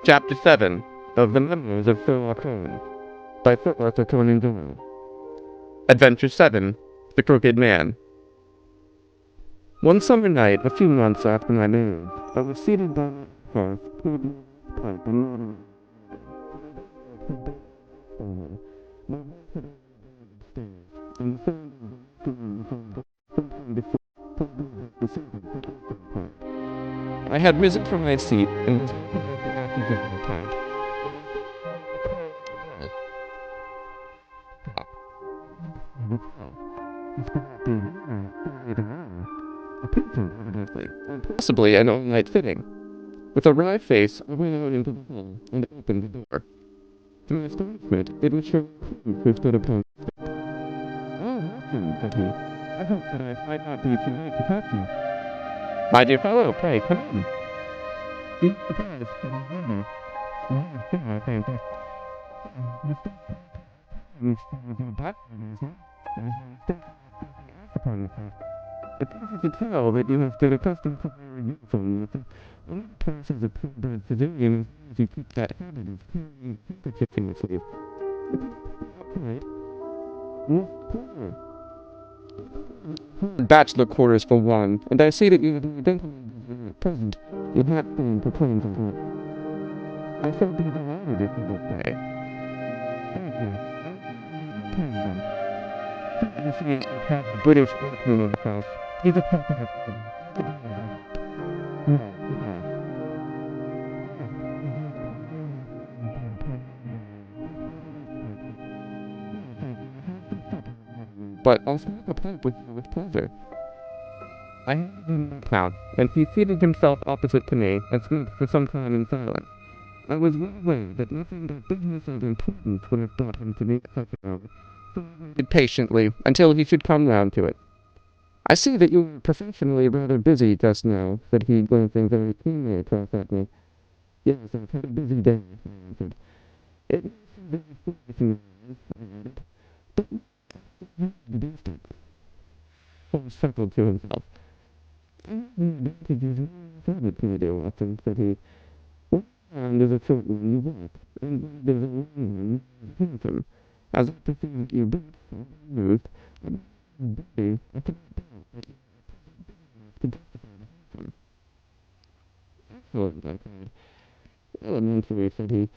Chapter 7 of the Memoirs of Sherlock Holmes by Sir Arthur Conan Doyle. Adventure 7 The Crooked Man. One summer night, a few months after my marriage, I was seated by my hearth, smoking a pipe and nodding. My wife had already upstairs, and the sound of sometime before the secret. I had risen from my seat and was looking at the actions of my pipe. Possibly an all-night fitting. With a wry face, I went out into the hall and opened the door. To my astonishment, it was Sherlock Holmes who stood upon the step. "Oh, Watson," said he, "I hope that I might not be too late to catch you." "My dear fellow, pray, come in." You surprised, never. Yes, I think that. It's easy to tell that you have been accustomed to wearing uniforms. One of the classes of purebred civilians is you keep that habit of carrying a handkerchief in your sleeve. Right. Bachelor quarters for one, and I see that you have been identified at present. Your hat being proclaimed as that. I shall be delighted if you will pay. Thank you. You see, you have the British workman in the house. He's a popular but I'll smoke a pipe with you with pleasure. I handed him my pouch, and he seated himself opposite to me and smoked for some time in silence. I was well aware that nothing but business of importance would have brought him to me at such an hour, so I waited patiently until he should come round to it. "I see that you are professionally rather busy just now," said he, glancing very keenly across at me. "Yes, I've had a busy day," I answered. "It may seem very foolish in your eyes," I added, "but the distance." Holmes chuckled to himself. "I have the advantages of habit, my dear Watson," said he. "One hand is a short one you walk, and one is a long one you handsome. As I perceive that you both are moved, and body, I cannot doubt that you are big enough to justify the handsome." "Excellent," I cried. "Elementary," said he.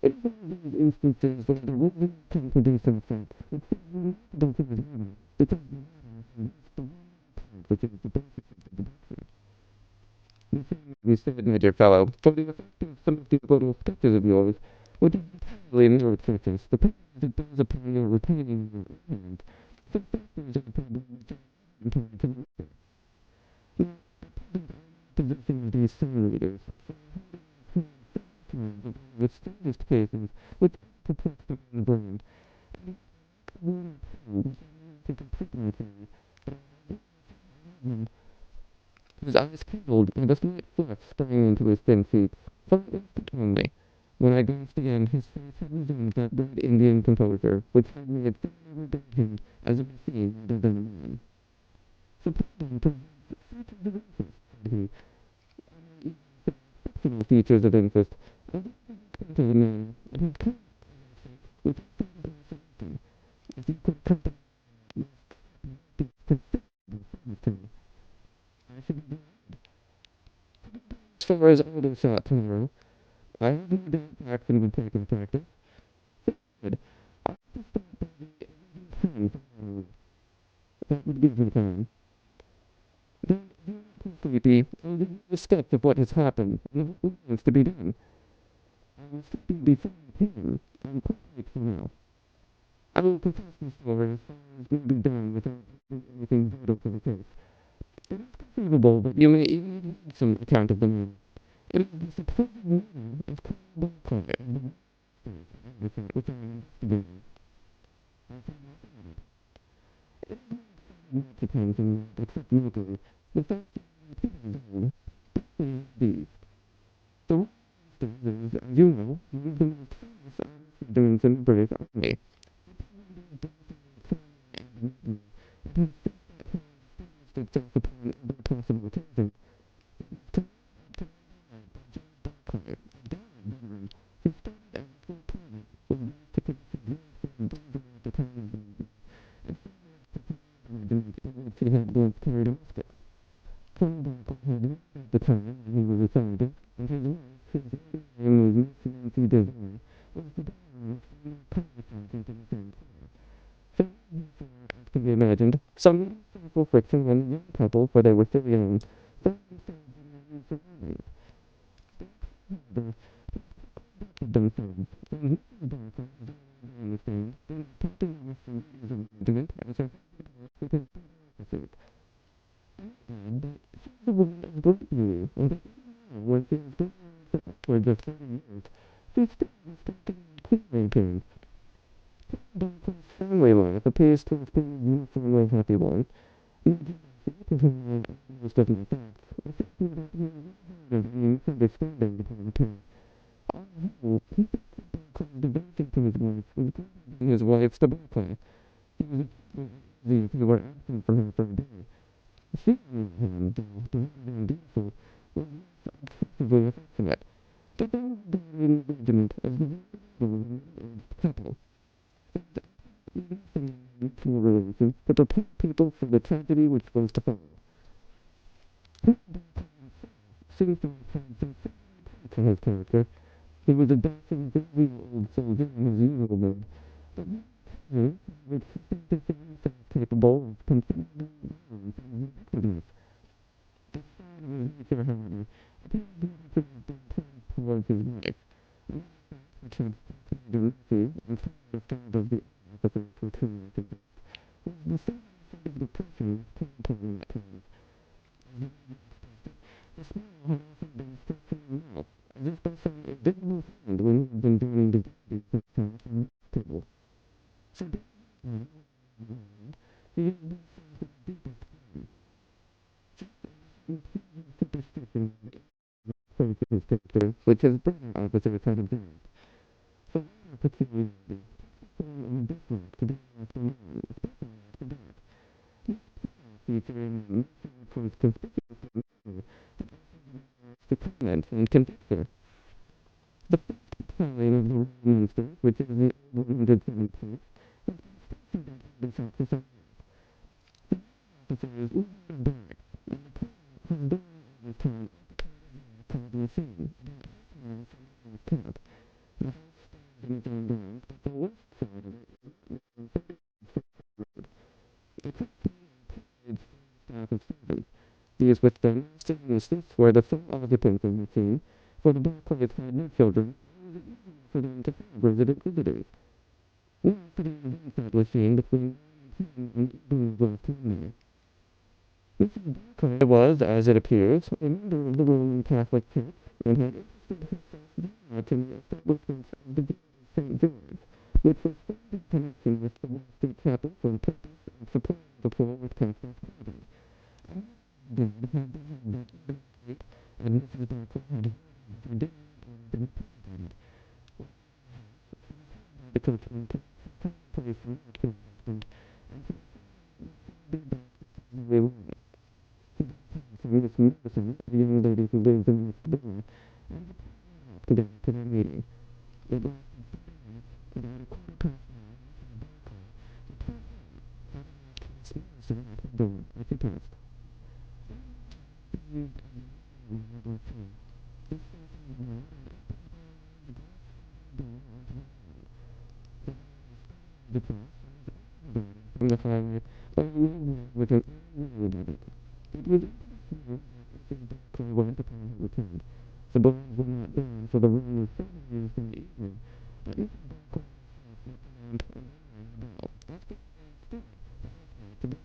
"It is one of those instances where the woman can produce an effect which is remarkable to his woman, because the latter has the one point which is the basis of the deduction. The thing you said, my dear fellow, for the effect of some of these little sketches of yours, which is entirely meretricious, depends as it does upon your retaining your hand. Some factors are probably important to nature. Now, at present I am in the possession of these same readers, for I have times of the strangest cases which perplex the man's brain, and one or two which I mean to completely say, but I have his eyes kindled, and a slight flush sprang into his thin cheeks, for an instant only. When I glanced again, his face had resumed that red Indian composure, which had me at first regard him as a machine rather than a man. "Supposing, perhaps, features of interest," said he, "I may even say exceptional features of interest, I don't think it's to the man, and his character, which is so very selecting, if you could accompany me, be considerable service to me. I should be glad. As far as Alder shot tomorrow, I have no doubt Jackson would take his practice. Good. I have to start by the 11th tomorrow. That would give me time. Then, very quickly, I'll give you a sketch of what has happened, and of what remains to be done. I was sleeping before I came. I'm quite late for now. I will confess the story as far as may be done without doing anything vital to the case. It is conceivable that you may even need some account of the man. It is the supposed manner of Colonel Doyle and the mistake which I am investigating. I say nothing of it. It is not much attention, except locally. The fact is that he is old, particularly these. The one is, as you know, one of the most famous Irish regiments in the British Army. It has since that time distinguished itself upon every possible occasion. and was can be imagined. Some physical friction when young couple, where they were still young. Themselves. For just 30 years, she's still maintained. The family life appears to have been a uniformly happy one. Most of my thoughts, understanding between the two. On the whole, he called devotion to his wife's tobacco. He was if he were asking for her for a day. She him, though, was excessively affectionate. But then the legend of the couple. Mutual relations, but the people for the tragedy which was to follow. Seems to have had some to his character. He was a dashing, very old soldier in his usual mood, but which seemed to think himself capable of considerable iniquities. The side of his nature, however, appeared to have been turned towards his wife, which had continued to receive, and some of the stand of the officers who turned to was the same sort of depression painful at times. The smile had often been struck from his mouth, as if by some invisible hand when he had been joining the duties of task and table. So he had been filled with deepest pain. Superstition plays in his character, which his brother officers had observed. So one peculiarity, form of indifference to being left alone, especially after dark. Featuring was conspicuously to comment and conjecture. The first telling of the monster, which is the 117th, was considered this officer. The officer is dark, and the point was during the time called the scene. Camp. The house stands in its own grounds, but the west side of it is a quick staff of servants. These with them stood in the streets where the sole occupants of the scene, for the Barclays had no children, for them to have resident visitors. One pretty establishing between and was Conan. Mrs. Barclay was, as it appears, a member of the Roman Catholic Church, and had interested herself very much in the establishment of the St. George, which was formed in connection with the Wall Street Chapel for the purpose of supplying the poor with Catholic clothing. And Mrs. Barclay had her dinner been celebrated. The coachman took place from and they were Miss Madison, a young lady who lives in East Village, and today to their meeting. They lasted 3 minutes, about a quarter past 9, Miss Madison at her door as she passed. From the highway, with an it was Barclay went upon her return. The blinds were not down, for the room was so used in the evening. But Mrs. Barclay lit the lamp and rang the bell. After still, to be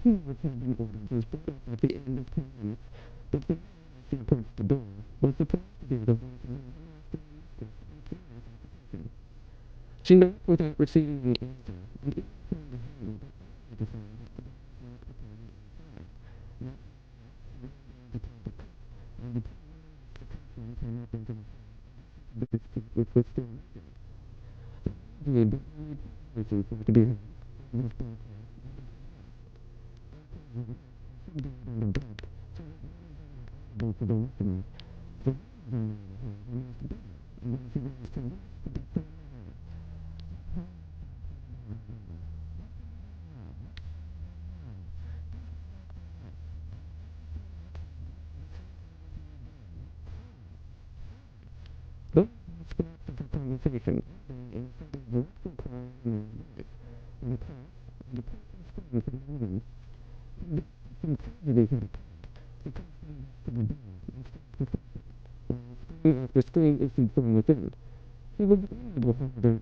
which had been ordered was brought up at the end of 10 minutes, but the man, as she approached the door, was surprised to hear the voice of her master. She knocked without receiving any answer, and even turned to him, but to find that the door was not upon the inside. Not to tell the cook, and the coachman came up into the hall, the dispute which was still raging. He had been only 2 voices were to be heard. Miss Barclay to the listener. The Those conversation. After staying issued from within, he was able to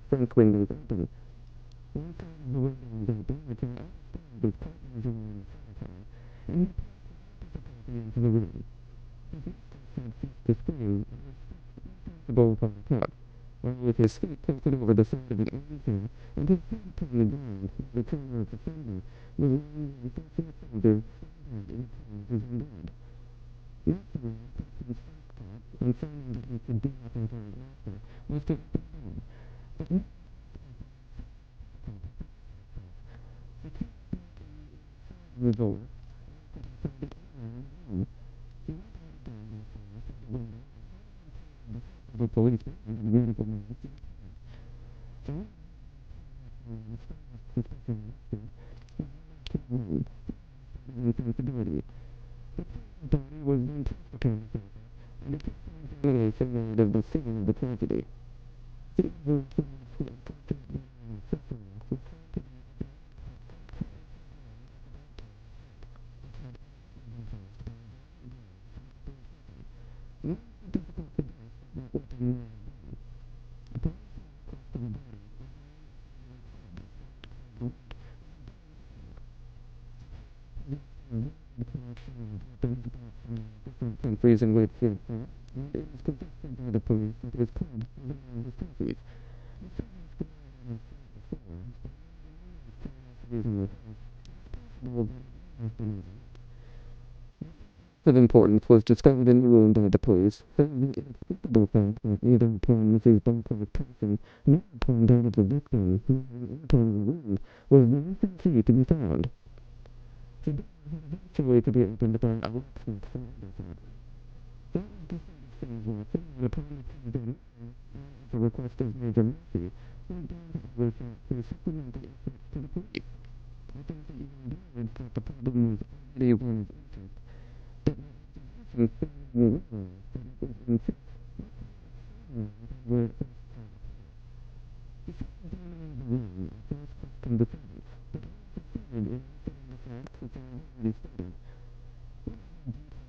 Frank Windows open. Into the room. Displaying the bowl on the top, while with his feet tilted over the side of the armchair, and his head upon the ground, the corner of the chamber, was lying on the shoulder, his undead. Naturally, Captain's first thought, on finding that he could do nothing for his master, was to open the door. But no, the door. The police beautiful man. Responsibility. Donnie was then prepared and it of the scene of the tragedy. Countries in which it is conducted by the police that is called the countries. Of importance was discovered in the room by the police, found the inexplicable fact that neither upon Mrs. Bunker's person nor upon that of the victim who entered the room was the missing key to be found. The door had eventually to be opened by a locksmith from Anderson. That was the sort of things were seen upon the Tuesday at the request of Major Murphy, who was to supplement the efforts to the police. I think that you acknowledge that the problem was already one of interest. But the position that it was in six were the room, first questioned the servants, but also stated in the facts which I already stated.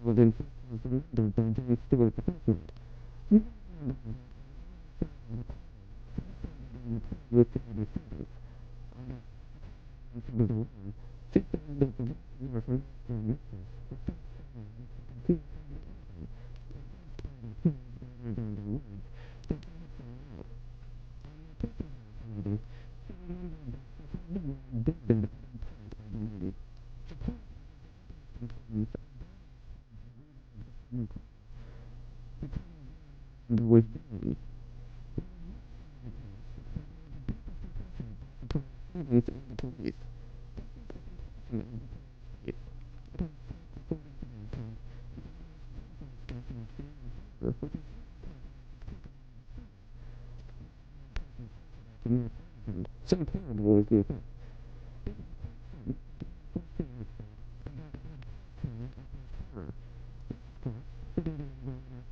Was in fact was surrendered by James Stewart the with the other servants. Into the room, she found that the room were her mistress. Was down. Servants and the police. So terrible was the effect.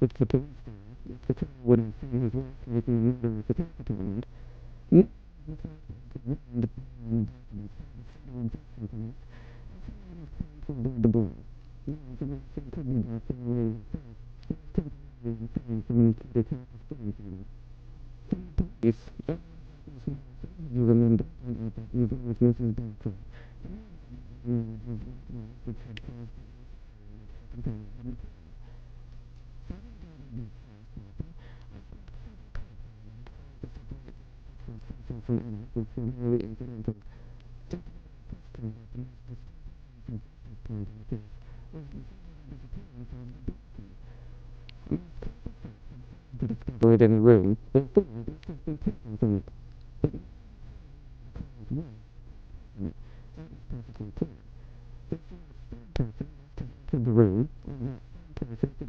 With the police there, if the colonel wouldn't see his wife making murder at the top department, the boy. If you remember that you with Mrs. Bunker, which had caused really incidental. Discovered in the room, the food has been taken from it. perfectly clear. The person to the road, and that person to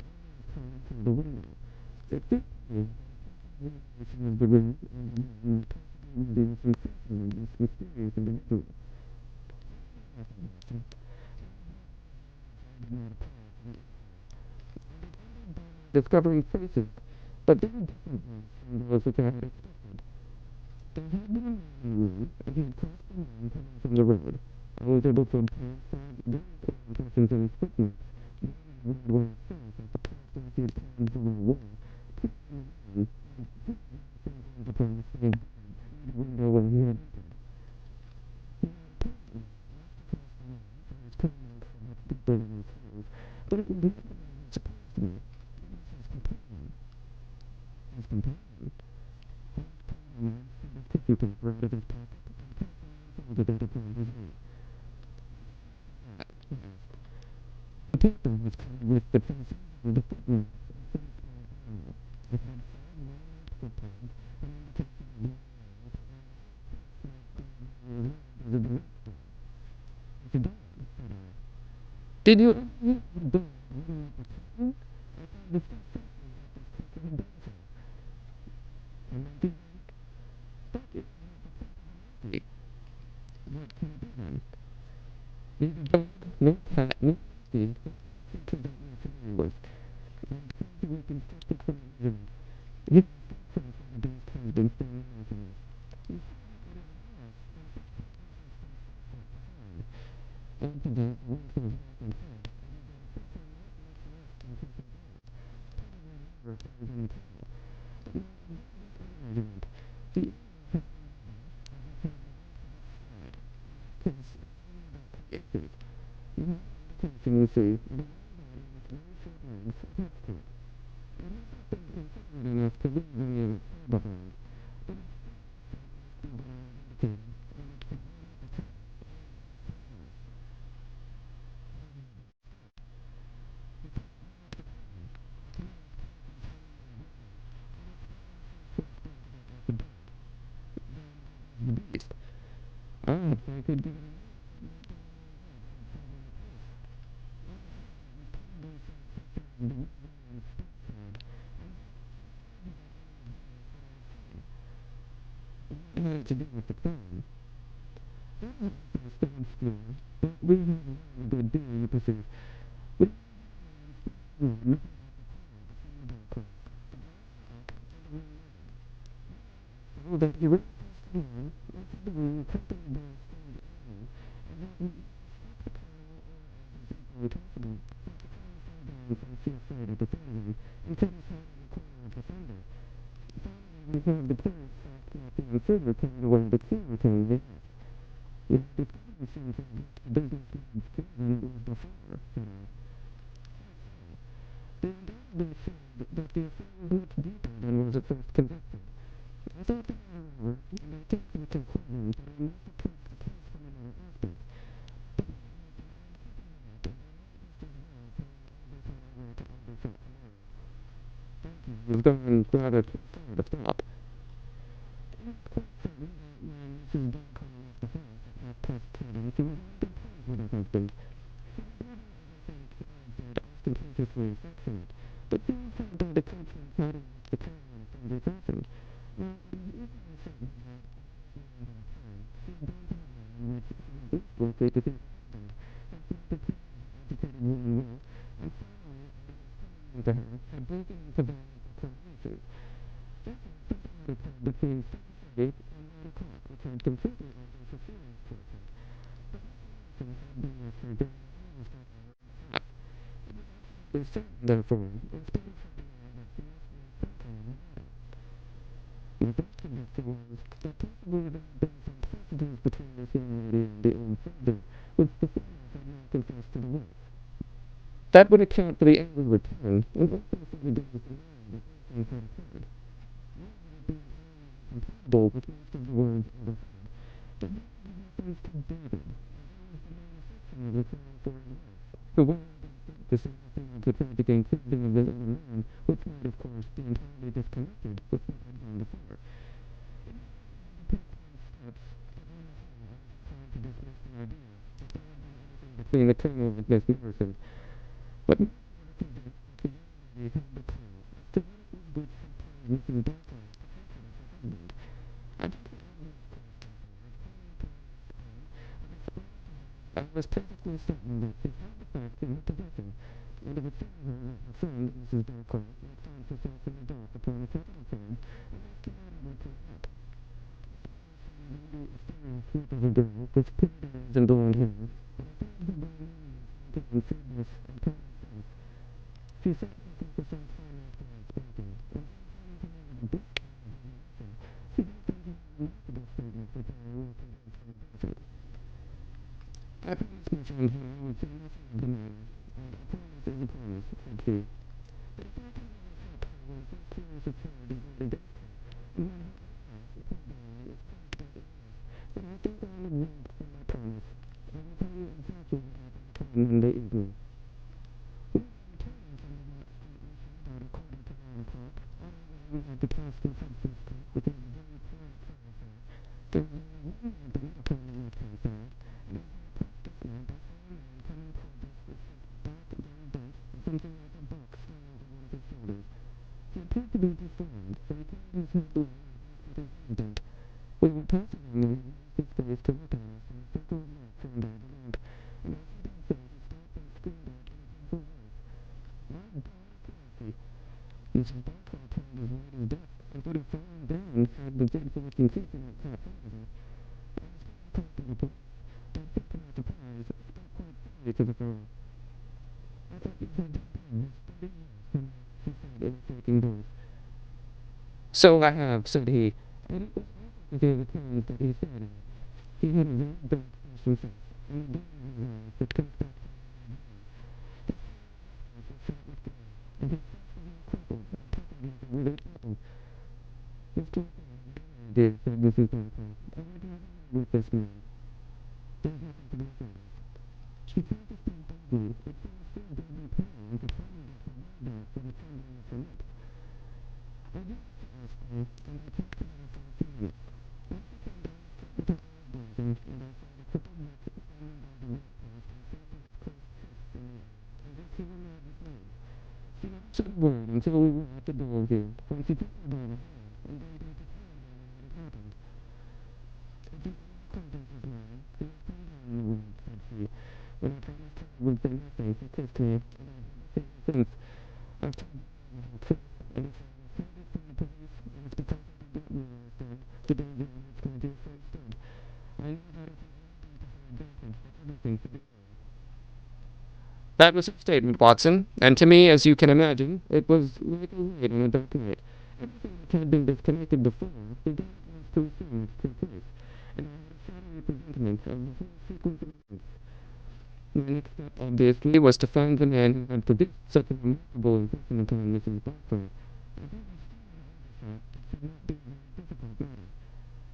the window. The fifth is the road, and the mysterious individual. Discovering traces, but they were different from those which I had expected. There had been a man and he had crossed the line coming from the road. I was able to obtain very impressions of his footprints. The road where it fell, as the place he had climbed the wall. Upon the same window where he had entered. He was coming from much deeper than his heels, but it really surprised me. His companion. Tissue paper out of his pocket and folded it upon his knee. The paper was covered with the traces of the footman. It had 5 large footprints and indicated the direction. It's a dog, said I. Did you ever hear of a dog running up a train? I found the first person that had done so. And I did stop it. What can be done? Neither dog, nor cat, nor monkey could that be familiar with. I am trying to reconstruct it from the memory. His footprints on the dog's head and staying on to me. He said what it was. After that, I went to his wife and said, the indication you see, enough to leave any behind. I could do to do with the plan. Stone school. But we have a good day, you perceive. We know that he went was going rather too far to stop. Ostentatiously affectionate, but then found by the coachman patting the tail from the person. Had broken into various accommodations. Between 8 and 9 o'clock, which had completely altered the feelings towards him. Had been after a day they said, therefore, instead of the best suggestion was that possibly there had been some sausages between this young lady and the old soldier, which the former had now confessed to the wife. That would account for the angry return, and also for the day's delay that things had occurred. Compatible with most of the words overheard, but this refers to David, of the foreign wife, who wanted the same thing as the tragic inclusion of the other man, which might, of course, be entirely disconnected with what had gone before. Being a turnover against Emerson. But I was perfectly certain that he had the fact in his possession, and if it affirmed Mrs. Belcourt, found herself in the dark upon a capital crime, and asked the matter to help. The of a girl with pink eyes and blonde hair, and fearless and kind face. She sat thinking for some time afterwards, thinking, and she did remarkable statement which I will condense. I promised my friend here I would say nothing of the matter. A promise is a promise, said she. But if I can help her with this serious authority when they don't care, and when her eyes, poor boy, is closed by the ears, then I think I will wait for my promise. I will tell you exactly what happened upon Monday evening. When I returned from the Watch Street mission about a quarter to 9 o'clock, I had to pass through Hudson Street, which is a very quiet thoroughfare. There was only one lamp upon the left-hand side, and as I approached this lamp I saw a man coming toward us with his back very bent and something like a box slung over one of his shoulders. He appeared to be deformed, for he carried his head low and walked with his head bent. We were passing him, and he raised his face to look at us in a circle of light thrown by the lamp, and as he did so he stopped and screamed out in a dreadful voice, "My God Almighty!" Mrs. Barclay turned as white as death, and would have fallen down had the dreadful-looking creature not caught hold of her. I was very comfortable, but to my surprise, I spoke quite fairly to the girl. "I thought you had been dead this 30 years, Henry," she said in a shaking voice. "So I have," said he, and it was awful to hear the tones that he said in. He had a very dark, handsome face, and a gleam in his eyes that confessed to me his eyes were shot with gall, and his face was all crumpled and puckered into withered apple. "Mr. Arthur, dear," said Mrs. Barclay, "I would have a word with this man." There happened to be a pause. She tried to speak boldly, but she was still deadly pale, and could hardly lift her head back for the trembling of her lip. "I did want to ask you, and I talked about it for a few minutes. When she came downstairs with her eyes blazing, and I saw the crippled neck hanging by the lamp post and Sophy's closed fists in the air, as if he were mad with rage. She never said a word until we were at the door here, when she took me by the hand, and begged me to tell her what had happened. If you are acquaintance with mine, please come down in the room," said she. When I promised her I would say nothing, she kissed me, and I haven't seen her since. I've told you all the whole truth, and if I was hid from the police, it was because I did not realize then the danger in which my dear friend stood. I knew that it was one day to her advantage for everything to be well. That was her statement, Watson, and to me, as you can imagine, it was like a light on a dark night. Everything which had been disconnected before began at once to assume its true place, and I had a shadowy presentiment of the whole sequence of events. My next step, obviously, was to find the man who had produced such a remarkable impression upon Mrs. Barclay. I think I still regard the fact that should not be a very difficult matter.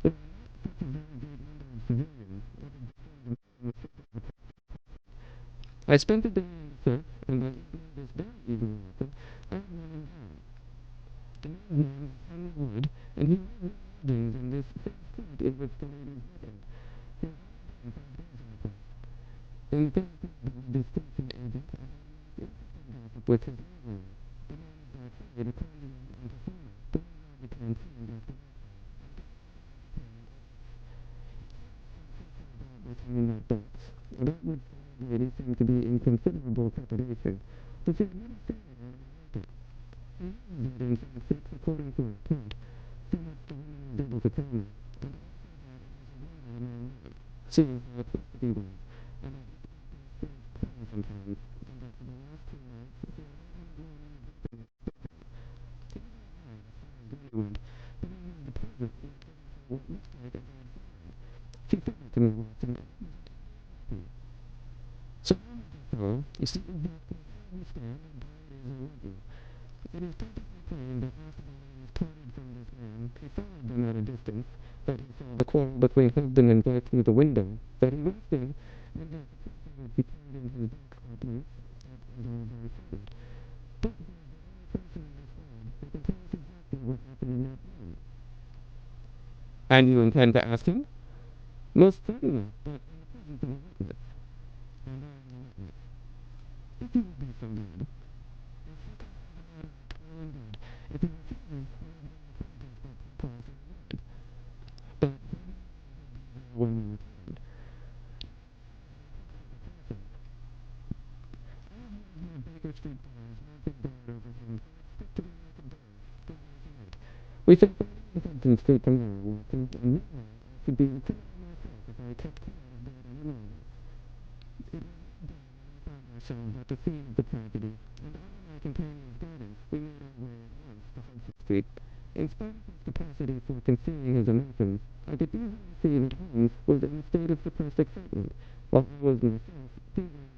There are not such a very great number of civilians, or the details of I spent the day in the search, and by evening, this very evening, Arthur, I had run him down. The man's name was Henry Wood, and he had lodgings in this same street in which the lady was living. He had only been 5 days in the place. In the character of a distinction agent, I had arranged instant gossip with his landlord. The man was by trade a clergyman and performer, the one I became friends after Walpole, and to all that I obtained something about with him in that box, about which the landlady seemed to be in considerable trepidation, but she had never seen it or remarked it. She used it in some fix according to her account, so much the woman was able to tell me, and I also thought it was a wonder in our luck, seeing how twisted he was, and I used to have to strange pain sometimes, and that for the last 2 nights she had often blown in the bedroom and kissed him. He was all right as far as money went, but in his deposits he had given her what looked like a bad sign. She said it to me once, and I was happy. So long, my dear fellow, you see you've got considerably stand and bright as I love you. It is perfectly plain that after the ladies parted from this man, he followed them at a distance, that he saw the quarrel between husband and wife through the window, that he went in, and that the creature was betrayed in his dark apartment, that is all very certain. But he is the only person in this world who can tell us exactly what happened in that room. And you intend to ask him? Most certainly, but in the present It would be so good. It is but when Baker Street we think the street from there could be if I kept so that the theme of the tragedy and all my companions guidance we made our way once to Hudson Street. In spite of his capacity for concealing his emotions, I could easily see that Holmes was in a state of suppressed excitement, while I was myself feeling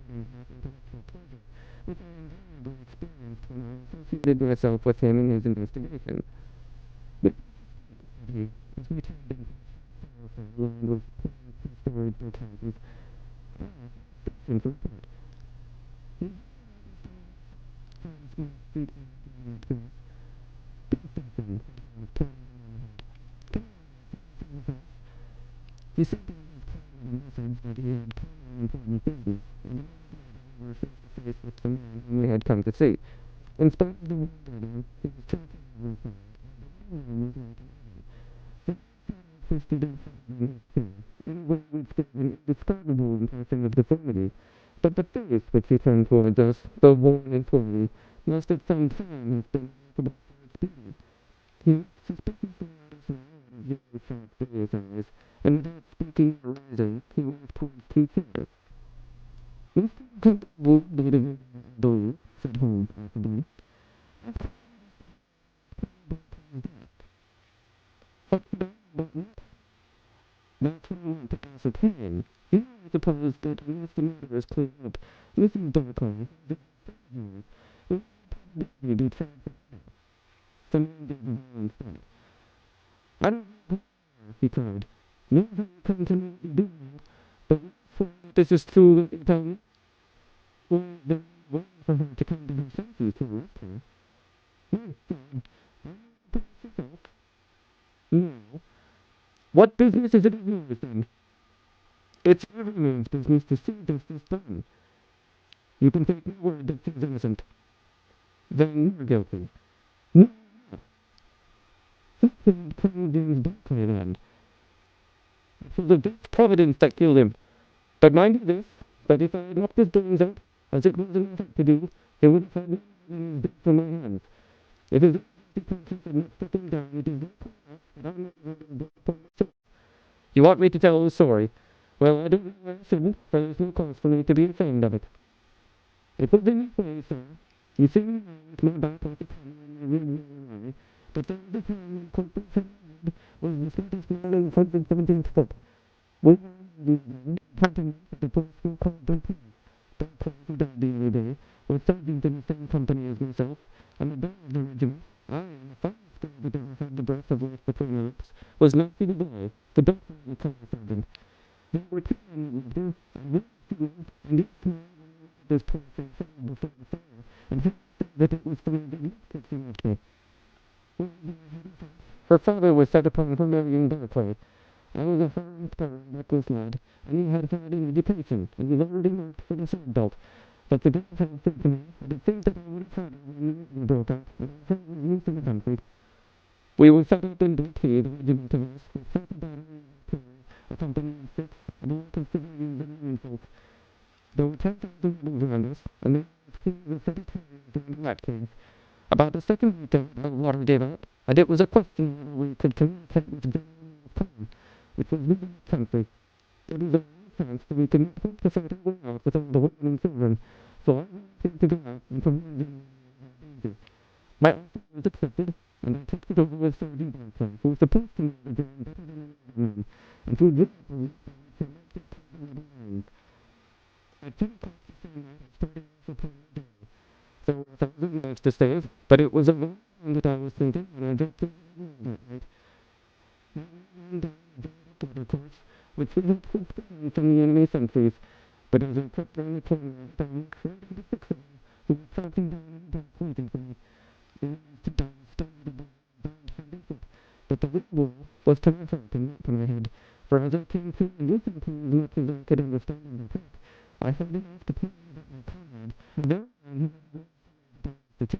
intellectual pleasure, which I invariably experienced when I associated myself with him in his investigation. But he, as we turned into a land of two-storied brick houses, and for he he said in the message that he had important business, and we were face to face with the man whom we had come to see. In spite of the weather, he was talking over the phone. Twisted in a way which gave an indescribable impression of deformity. But the face which he turned towards us, though worn and poorly, must at some time have been remarkable for its beauty. He suspiciously noticed an eye of yellow sharp bear's eyes, and without speaking or rising, he walked towards two chairs. Mr. Comfortable Lady Doyle, said Holmes affably. What about what? That's what I want to ascertain. You know, I suppose that unless the matter is cleared up, Mrs. Barclay, the will probably be tried for the man did the wrong thing. I don't know, he cried. No, you come to me, you do, but for this is true that you tell me. Well, then, wait for her to come to her senses to arrest her. My God, I yourself. No. What business is it of yours, then? It's every man's business to see justice done. You can take my word that she's innocent. Then you're guilty. No, Colonel James Barclay, then. It was a big providence that killed him. But mind you this, that if I had knocked his brains out, as it was an effort to do, he would have had no death from my hands. It is because he had not struck him down, it is not enough that I'm not running back upon myself. You want me to tell the story? Well, I don't know why I shouldn't, for there's no cause for me to be ashamed of it. It was in this way, sir. You see me now with my back like a camera and my rear eye, but there was a time when Corporal Ferdinand was the sweetest man in the 117th foot. We were hunting at the post school called Berkeley. Berkeley, who died the other day, was sergeant in the same company as myself, and the bell of the regiment, I, in the finest girl that ever had the breath of life between her lips, was not the boy, the doctor of the color sergeant. There were two men with her, and one field, and each man this poor thing fell before the fire, and he said that it was for the youth catching of me. Well, her father was set upon her marrying Barclay. I was a fine, thorough, reckless lad, and he had had an education, and he already marked for the sword belt. But the girls had said to me, and it seemed that I would have had her when the war broke out, and I was youth in the country. We were set up in Berkeley, the regiment of us, with 30 batteries of a company of 6, and all civilians and marine folk. There were 10,000 rebels around us, and there was king of 30 terriers during that case. About the second week of our water gave out, and it was a question whether we could communicate with General Conan, which was leading the country. It was a real chance that we could not hope to fight our way out with all the women and children, so I wanted to go out and command in danger. My offer was accepted, and I talked it over with Sergeant Barclay, who was supposed to know the ground better than any other man, and who therefore connected to the line. At 10 o'clock the same night, I started off upon the day. There were 1,000 lives to save, but it was of no time that I was thinking when I dropped the that night. And down the border course, which was a full screen from the enemy sentries, but as I crept round the corner, I looked right into the colonel, who was crouching down in the dark waiting for me. It was to die, started the bound hand and foot, but the whip wall was to my heart and not to my head. For as I came to listen to as much as I could understand in the talk, I had enough to tell you that my comrade, though he was the chief,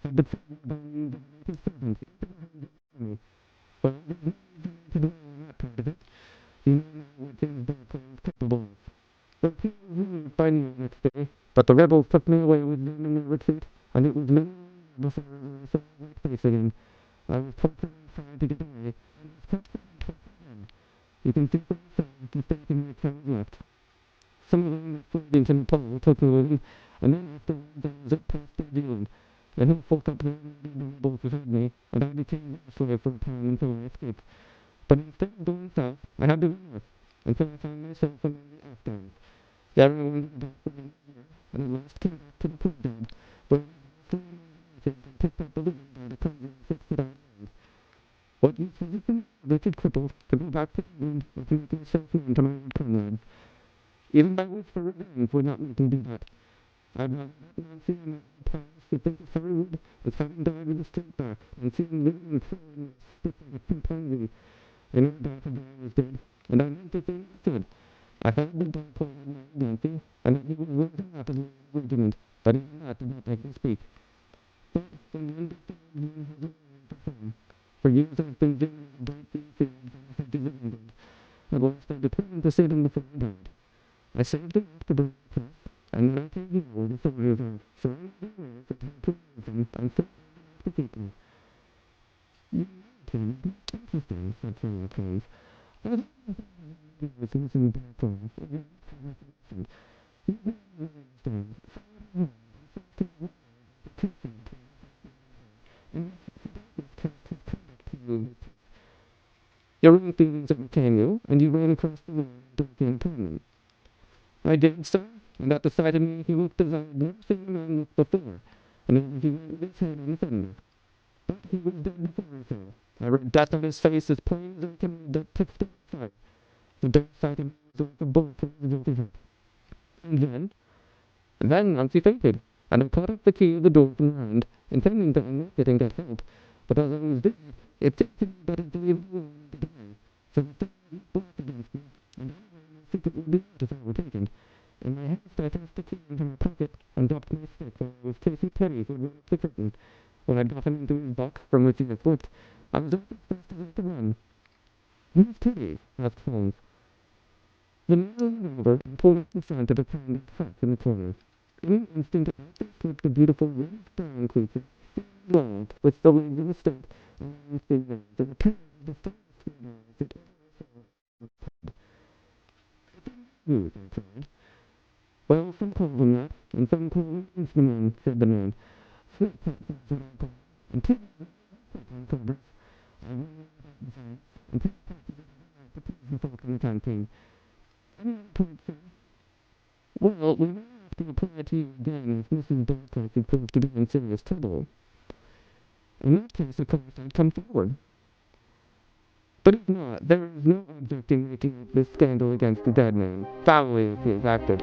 had betrayed by the native servants into the hands of the enemy. But there's no reason to dwell on that part of it. You know now what James Barclay is capable of. The king was relieved by noon next day, but the rebels took me away with them in their retreat, and it was many years before I saw my face again. I was tortured and tried to get away, and was captured and tortured again. You can see for yourselves the state in which I was left. Some of them that fled into Nepal took me with them, and then afterwards I was at Past Zealand. The hill folk up there made the rebels who heard me, and I became their slave for a time until I escaped. But instead of going south, I had to go north, until I found myself among the Afghans. There I wandered about for many years, and at last came back to the Punjab, where I was 3 years and picked up a living by the kind of fish that I learned. What use was it for me, a wretched cripple, to go back to England or to make myself known to my old comrades? Even my wish for revenge would not make me do that. I'd rather let Nancy and my old pals should think of Farrood as having died with a straight back, and seeing living and throwing stiff like a chimpanzee. I know that the boy was dead, and I meant that they understood. I heard the boy pointed my Nancy, and that he was working rapidly in the regiment, but even that did not make me speak. But from one day to the other, has remained the same. For years I've been dreaming of bright blue fields and the hedges of England. At last I determined to sit in the field died. I saved enough to bury the cross, and then I came here to survey them, showing the ways that had preserved them, and still the people. You too, interesting, said Sherlock Holmes. I don't know if I listen to their poems, or your conversation. You don't understand. Your own feelings overcame you, and you ran across the road to the canton. I did, sir, and at the sight of me he looked as I had never seen a man look before, and as if he laid his head on the thunder. But he was dead before I fell. I read death on his face as plain as I can read that pitched outside. The dark side of me was like a bullet through his guilty heart. And then Nancy fainted, and I caught up the key of the door from her hand, intending to unlock it and get help. But as I was doing it, it seemed to me better to leave the room and get away. So I threw the black against me, and I ran my secret would be out if I were taken. In my haste I thrust the key into my pocket, and dropped my stick while I was chasing Teddy, who had run up the curtain. When I got him into his box, from which he had slipped, I was off as fast as I could run. "Who's Teddy?" asked Holmes. The man leaned over and pulled up the front of a kind of hat in the corner. In an instant Arthur slipped the beautiful reddish-brown creature, blonde, with the legs of a skirt, and long thin legs, and appeared with the finest green eyes that ever I saw. "Good," I cried. "Well, some call them that, and some call them Eastman," said the man. "Snapshot," said Uncle, and two cobras. I ran about the side, and two patches of the please the folk in the canteen. "Any other point, sir?" "Well, we may have to apply to you again if Mrs. Barclay should prove to be in serious trouble. In that case, of course, I'd come forward. But if not, there is no object in making up this scandal against the dead man, foully as he has acted.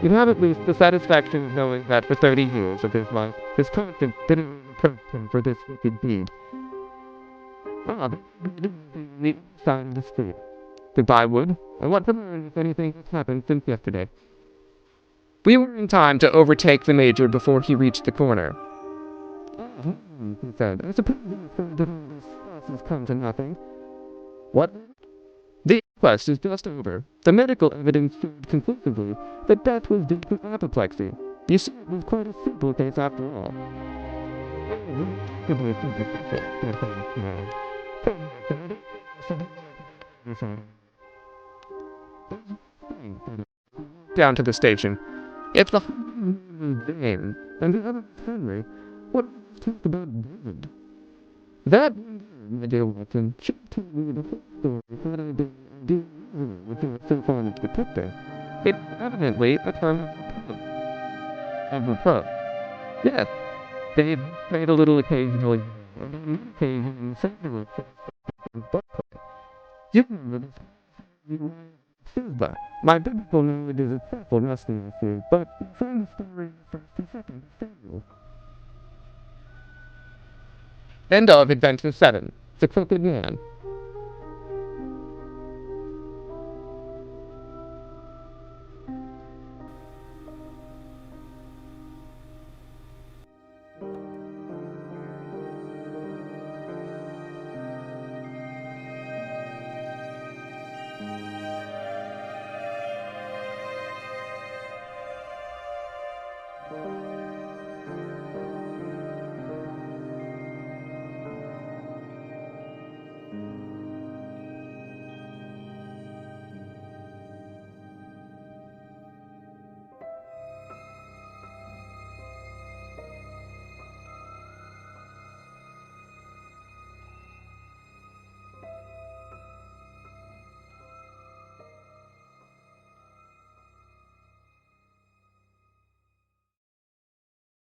You have at least the satisfaction of knowing that for 30 years of his life, his conscience bitterly reproached him for this wicked deed. Ah, there is on the other side of the street. Goodbye, Wood. I want to learn if anything has happened since yesterday." We were in time to overtake the Major before he reached the corner. He said. "I suppose you're afraid that all this fuss has come to nothing." "What?" "The inquest is just over. The medical evidence showed conclusively that death was due to apoplexy. You see, it was quite a simple case after all." Down to the station. "If the Dane and the other was Henry, what talk about David?" "That, my dear Watson, should have told me the whole story had I been ideal with your so fond of detecting. It's evidently a term of reproach. Yes, Dave played a little occasionally, and on one occasion singular but you remember this Silva. My biblical knowledge is a trifle rusty, I fear, but you find the story in the first and second of Samuel." End of Adventure 7. The Crooked Man.